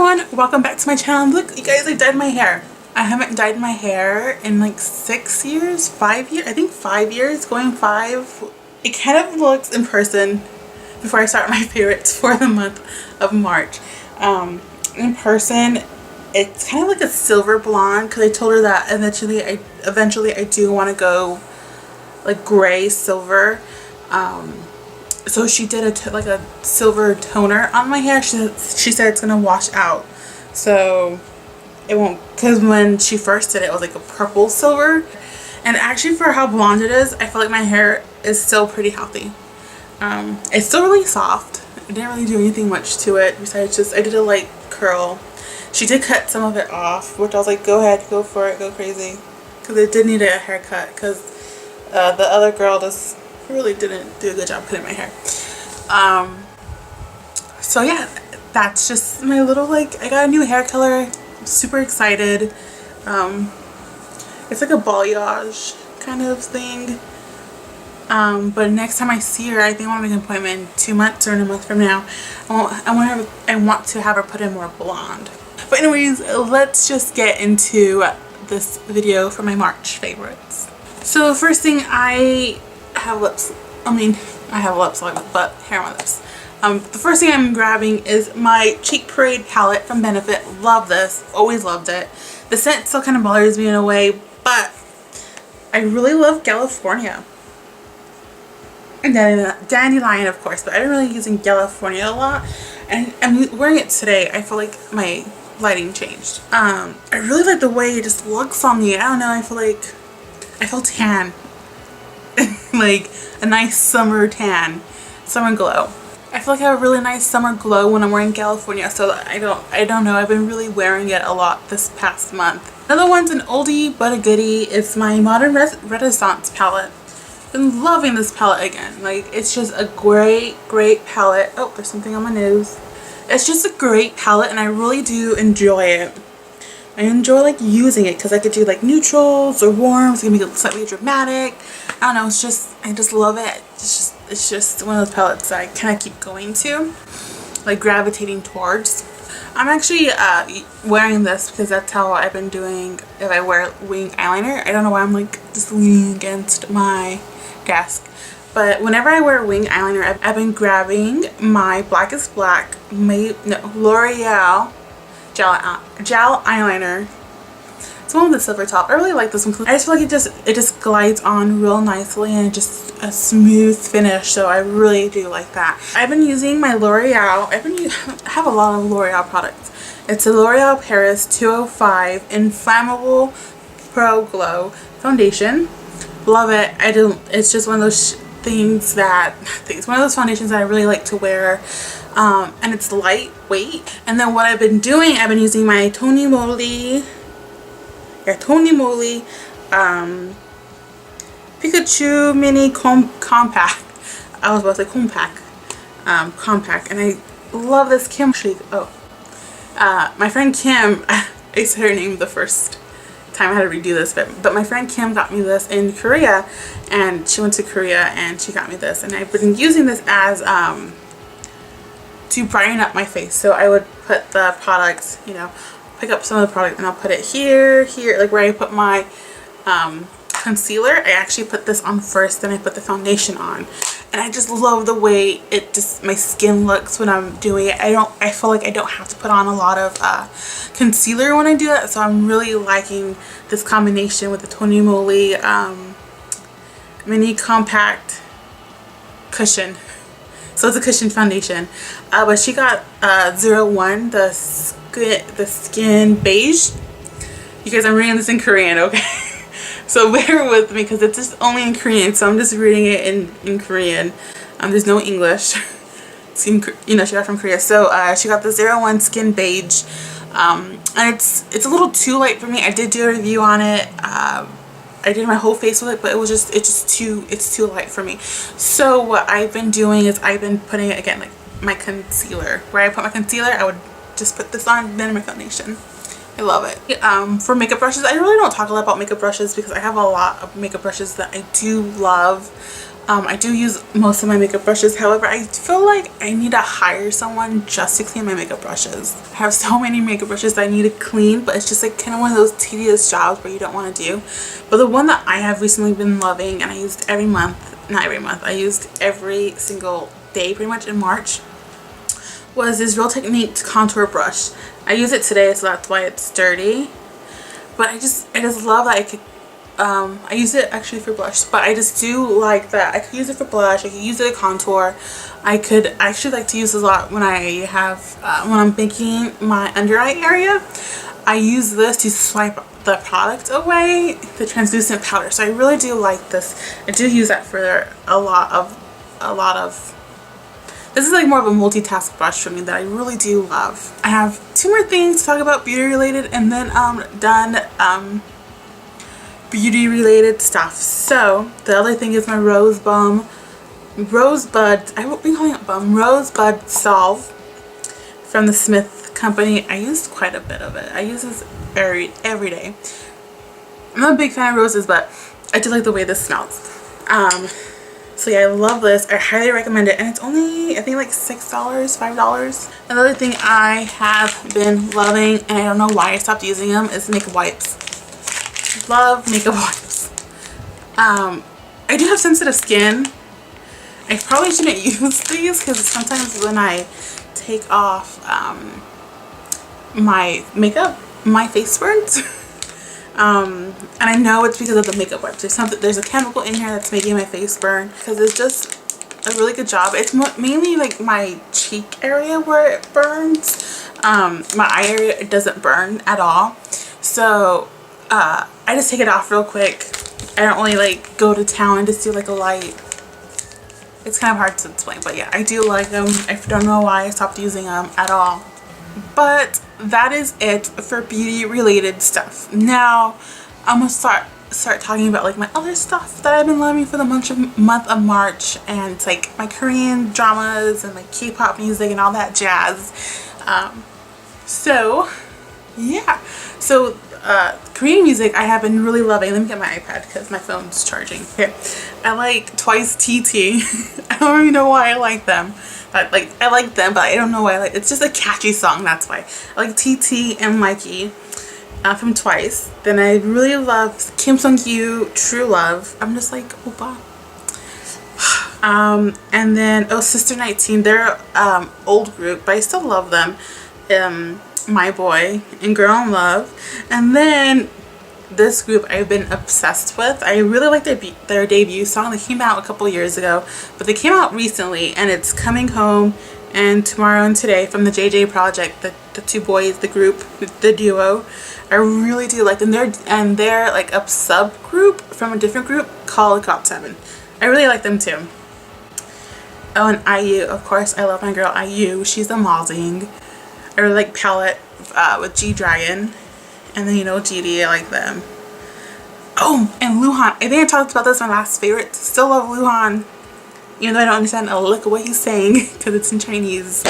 everyone, welcome back to my channel. Look, you guys, I dyed my hair. I haven't dyed my hair in like 6 years, 5 years, I think 5 years, going 5. It kind of looks in person before I start my favorites for the month of March. In person, it's kind of like a silver blonde because I told her that eventually I do want to go like gray silver. So she did like a silver toner on my hair. She said it's gonna wash out, so it won't, because when she first did it, it was like a purple silver, and actually for how blonde it is, I feel like my hair is still pretty healthy. It's still really soft. I didn't really do anything much to it besides just I did a light curl. She did cut some of it off, which I was like, go ahead, go for it, go crazy, because it did need a haircut because the other girl just really didn't do a good job cutting my hair. So yeah, that's just my little, like, I got a new hair color. I'm super excited. It's like a balayage kind of thing. But next time I see her, I think I want to make an appointment in 2 months or in a month from now. I want to have her put in more blonde. But anyways, let's just get into this video for my March favorites. So the first thing, I have lips. I mean, I have lips, but hair on my lips. The first thing I'm grabbing is my Cheek Parade palette from Benefit. Love this. Always loved it. The scent still kind of bothers me in a way, but I really love California. And then Dandelion, of course, but I've been really using California a lot. And I'm wearing it today. I feel like my lighting changed. I really like the way it just looks on me. I don't know. I feel tan. Like a nice summer tan, summer glow. I feel like I have a really nice summer glow when I'm wearing California, so I don't know, I've been really wearing it a lot this past month. Another one's an oldie but a goodie. It's my Modern Renaissance palette. Been loving this palette again. Like, it's just a great palette. Oh, there's something on my nose. It's just a great palette and I really do enjoy it. I enjoy like using it because I could do like neutrals or warms. It can be slightly dramatic. I don't know. It's just, I just love it. It's just one of those palettes that I kind of keep going to, like gravitating towards. I'm actually wearing this because that's how I've been doing if I wear wing eyeliner. I don't know why I'm like just leaning against my desk. But whenever I wear wing eyeliner, I've been grabbing my Blackest Black, L'Oreal gel eyeliner. It's one with the silver top. I really like this one because I just feel like it just glides on real nicely and just a smooth finish, so I really do like that. I've been using my L'Oreal. I have a lot of L'Oreal products. It's a L'Oreal Paris 205 Inflammable Pro Glow foundation. Love it. It's just one of those one of those foundations that I really like to wear. And it's lightweight. And then what I've been doing, I've been using my Tony Moly Pikachu Mini Compact. I was about to say compact. And I love this Kim shake. Oh, my friend Kim, I said her name the first time I had to redo this, but my friend Kim got me this in Korea, and she went to Korea and she got me this, and I've been using this as to brighten up my face. So I would put the products, you know, pick up some of the product and I'll put it here, like where I put my concealer. I actually put this on first, then I put the foundation on, and I just love the way my skin looks when I'm doing it. I feel like I don't have to put on a lot of concealer when I do it, so I'm really liking this combination with the Tony Moly Mini Compact Cushion. So it's a cushion foundation, but she got 01, the skin beige. You guys, I'm reading this in Korean, okay? So bear with me because it's just only in Korean, so I'm just reading it in Korean. There's no English. She got from Korea. So she got the 01 skin beige, and it's a little too light for me. I did do a review on it. I did my whole face with it, but it's too light for me. So what I've been doing is I've been putting it again, like my concealer. Where I put my concealer, I would just put this on, then my foundation. I love it. For makeup brushes, I really don't talk a lot about makeup brushes because I have a lot of makeup brushes that I do love. I do use most of my makeup brushes. However, I feel like I need to hire someone just to clean my makeup brushes. I have so many makeup brushes that I need to clean, but it's just like kind of one of those tedious jobs where you don't want to do. But the one that I have recently been loving, and I used every month, not every month, I used every single day pretty much in March, was this Real Technique contour brush. I use it today, so that's why it's dirty. But I just love that I could I use it actually for blush, but I just do like that I could use it for blush, I could use it to contour. I actually like to use this a lot when I have when I'm making my under eye area. I use this to swipe the product away, the translucent powder. So I really do like this. I do use that for a lot of this is like more of a multitask brush for me that I really do love. I have 2 more things to talk about beauty related, and then done beauty related stuff. So the other thing is my rosebud salve from the Smith company. I used quite a bit of it. I use this every day. I'm not a big fan of roses, but I do like the way this smells. So yeah, I love this. I highly recommend it, and it's only I think like $6, $5. Another thing I have been loving, and I don't know why I stopped using them, is makeup wipes. Love makeup wipes. I do have sensitive skin. I probably shouldn't use these because sometimes when I take off my makeup, my face burns. And I know it's because of the makeup wipes. There's a chemical in here that's making my face burn, because it's just a really good job. It's mainly like my cheek area where it burns. My eye area, it doesn't burn at all. So I just take it off real quick. I don't really like go to town and just do like a light. It's kind of hard to explain, but yeah, I do like them. I don't know why I stopped using them at all. But that is it for beauty related stuff. Now I'm gonna start talking about like my other stuff that I've been loving for the month of March, and it's like my Korean dramas and like K-pop music and all that jazz. So yeah, so Korean music I have been really loving. Let me get my iPad because my phone's charging. Okay, I like Twice TT. I don't even know why I like them. I like them, but I don't know why I like. It's just a catchy song. That's why I like TT and Mikey from Twice. Then I really love Kim Sung-kyu, True Love. I'm just like oppa. And then Sister 19. They're old group, but I still love them. My Boy and Girl in Love. And then this group I've been obsessed with. I really like their debut song. They came out a couple years ago, but they came out recently, and it's Coming Home and Tomorrow and Today from the JJ Project. The 2 boys, the group, the duo. I really do like them. They're like a subgroup from a different group called GOT7. I really like them too. Oh, and IU, of course. I love my girl IU. She's amazing. I really like Palette with G-Dragon. And then, you know, GD, I like them. Oh, and Luhan. I think I talked about this in my last favorite. Still love Luhan. Even though I don't understand a lick of what he's saying because it's in Chinese.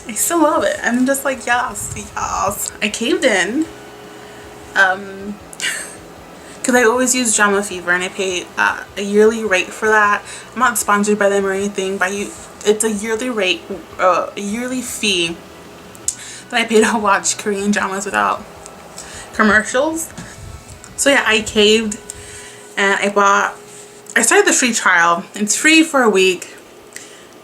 I still love it. I'm just like, yes, yes. I caved in. Because I always use Drama Fever, and I pay a yearly rate for that. I'm not sponsored by them or anything, but it's a yearly rate, a yearly fee that I pay to watch Korean dramas without commercials. So yeah, I caved, and I started the free trial. It's free for a week.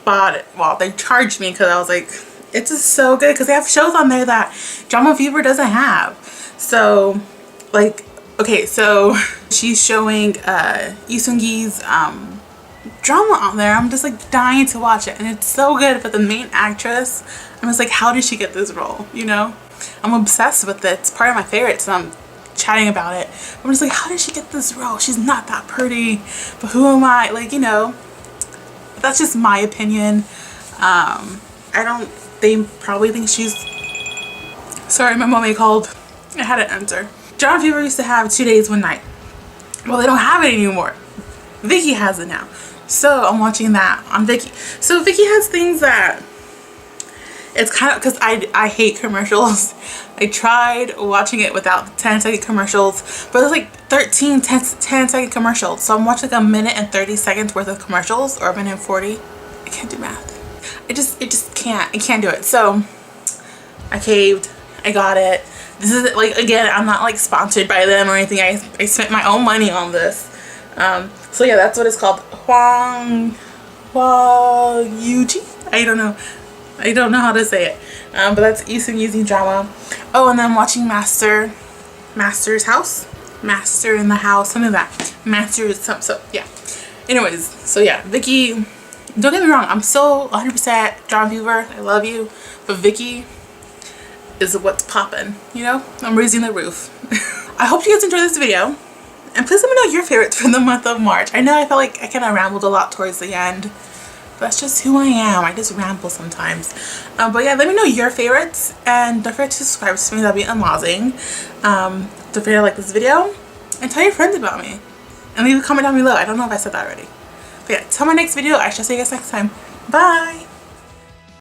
Bought it. Well, they charged me because I was like, it's just so good, because they have shows on there that Drama Fever doesn't have. So like, okay, so she's showing Lee Seung-gi's drama on there. I'm just like dying to watch it, and it's so good. But the main actress, I'm just like, how did she get this role? You know, I'm obsessed with it. It's part of my favorites, and I'm chatting about it. I'm just like, how did she get this role? She's not that pretty, but who am I? Like, you know, that's just my opinion. They probably think she's, sorry, my mommy called. I had to enter. Drama Fever used to have 2 days, 1 night. Well, they don't have it anymore. Vicky has it now. So I'm watching that on Vicky. So Vicky has things that It's kind of because I hate commercials. I tried watching it without 10-second commercials, but there's like 13 10-second commercials. So I'm watching like a minute and 30 seconds worth of commercials, or a minute and 40. I can't do math. It just can't. I can't do it. So I caved. I got it. This is like, again, I'm not like sponsored by them or anything. I spent my own money on this. So yeah, that's what it's called. Hua Yuji. I don't know how to say it. But that's Eastern using drama. Oh, and then I'm watching Master's House. Master in the House, something like that. Master's so yeah. Anyways, so yeah, Vicky, don't get me wrong, I'm still 100% drama viewer. I love you, but Vicky is what's poppin', you know? I'm raising the roof. I hope you guys enjoyed this video, and please let me know your favorites for the month of March. I know I felt like I kind of rambled a lot towards the end. That's just who I am. I just ramble sometimes. But yeah, let me know your favorites, and don't forget to subscribe to me. That'd be amazing. Don't forget to like this video and tell your friends about me, and leave a comment down below. I don't know if I said that already. But yeah, till my next video, I shall see you guys next time. Bye.